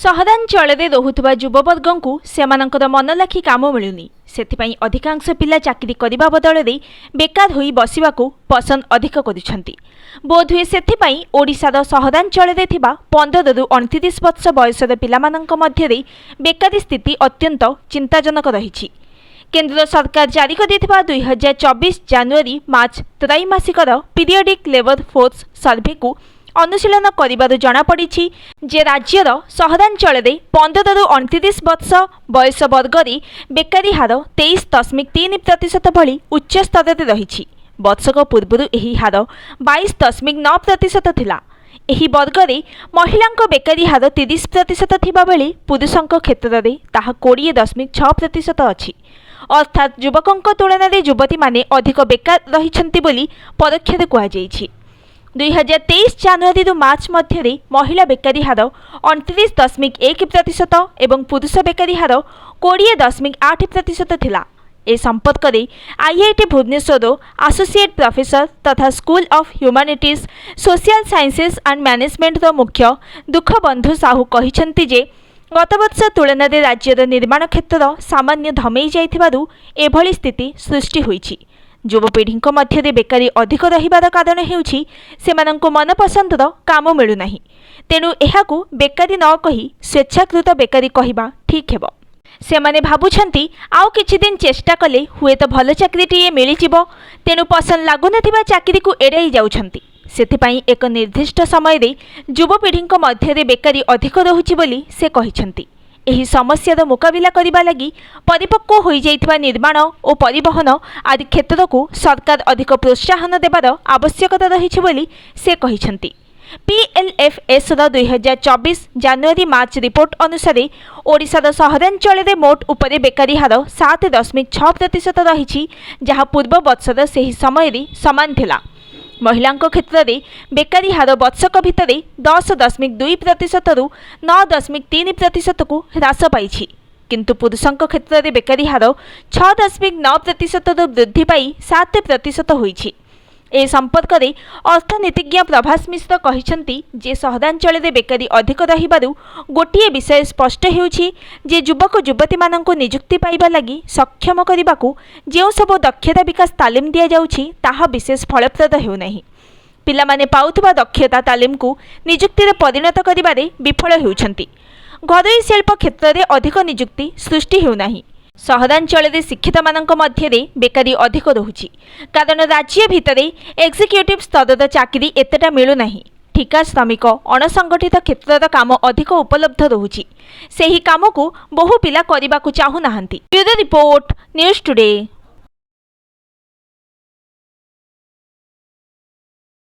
सहरांचଳରେ रहुथुबा युववर्गଙ୍କୁ सेमानଙ୍କର मनलाखी काम मिलुनी सेथिपाई अधिकांश पिला चाकरी करने बदल बेकार होई बसिबाकू पसंद अधिक करुछंती। बोधहुए सेथिपाई ओडिशार सहरांचଳରେ थिबा 15 रु 29 वर्ष बयसर पिलामानंक मध्यरे बेकारी स्थिति अत्यंत चिंताजनक रहिछि। केंद्र सरकार जारी करिथिबा 2024 जनवरी मार्च त्रैमासिकर पीरियडिक लेबर फोर्स सर्वे को अनुशीलन करिबारु जणा पड़िछि जे राज्यर सहरांचଳରେ 15 रु 29 वर्ष बयस वर्गरे बेकारी हार 23.3% भली उच्च स्तर रहिछि। वर्षक पूर्वरु एही हार 22.9% थिला। एही वर्गरे महिलांक बेकारी हार 30% थिबा बेले पुरुषंक क्षेत्ररे ताहा 20.6% अछि। अर्थात युवकंक तुलनारे युवती माने अधिक बेकार रहिछंती बोली परोक्षरे कुहा जाइछि। 2023 जनवरी रु मार्च मध्य महिला बेकारी हार 29.1% एवं पुरुष बेकारी हार 20.8% थिला। ए संपर्क में आईआईटी भुवनेश्वर एसोसिएट प्रोफेसर तथा school of humanities social sciences and management मुख्य दुखबंधु साहू कहिसेंति जे गत वर्ष तुलन में राज्यर निर्माण क्षेत्र सामान्य धमई जाइथिबारु एभली स्थिति सृष्टि होईछि। युवपीढ़ी मध्य बेकारी अधिक रहिबार कारण हेउछि सेमानंको मनपसंदर काम मिलुनाही। तेणु एहाकू बेकारी न कही स्वेच्छाकृत बेकारी कहिबा ठीक हेबो। सेमाने भाबुछंती आउ किछि दिन चेष्टा कले हुए तो भल चाकरीटीए मिलिजिबो, तेणु पसंद लागुनथिबा चाकरी को एड़ाई जाउछंती। सेथिपाई एक निर्दिष्ट समय रे युवपीढ़ी मध्य बेकारी अधिक रहुछि बोली से कहिछंती। एही समस्यार मुकाबिला करिबा लागि परिपक्व होई जाइथिबा निर्माण और परिवहन आदि क्षेत्र को सरकार अधिक प्रोत्साहन देबार आवश्यकता रहिछि बोली से कहिछंती। पीएलएफएस 2024 जनवरी मार्च रिपोर्ट अनुसार ओडिशार सहरांचଳରେ मोट उपरे बेकारी हार 7.6% रहिछि, जहा पूर्व वर्षर सेही समय समान थिला। महिलांक क्षेत्र में बेकारी हार वर्षक भितर 10.2% रु 9.3% को ह्रास पाई, किंतु पुरुषंक क्षेत्र में बेकारी हार 6.9% रु वृद्धि पाई 7% होईछि। ए संपर्क में अर्थनीतिज्ञ प्रभास मिश्र कहिसेंति जे सहरांचଳରେ बेकारी अधिक रहिबारु गोटिए विषय स्पष्ट हेउछि जे युवक युवती मानंको नियुक्ति पाइबा लागि सक्षम करिबाकू जेउ सब दक्षता विकास तालीम दिया जाउछि ताहा विशेष फलप्रद हेउ नाही। पिलामाने पाउथबा दक्षता तालीम को नियुक्ति रे परिणत करिबारे विफल हेउछंती। घरोई शिल्प क्षेत्र में अधिक नियुक्ति सृष्टि हेउ नाही। सहरांचଳରେ शिक्षित मानक मध्य बेकारी अधिक रहुछि कारण राज्य भितर एक्जिक्यूटिव स्तर चाकरी एतेटा मिलुनाही। ठिका श्रमिक अणसंगठित क्षेत्र काम अधिक उपलब्ध रहुछि। सेही काम को बहु पिला करिबाकू चाहू नाहंती। Bureau report news today.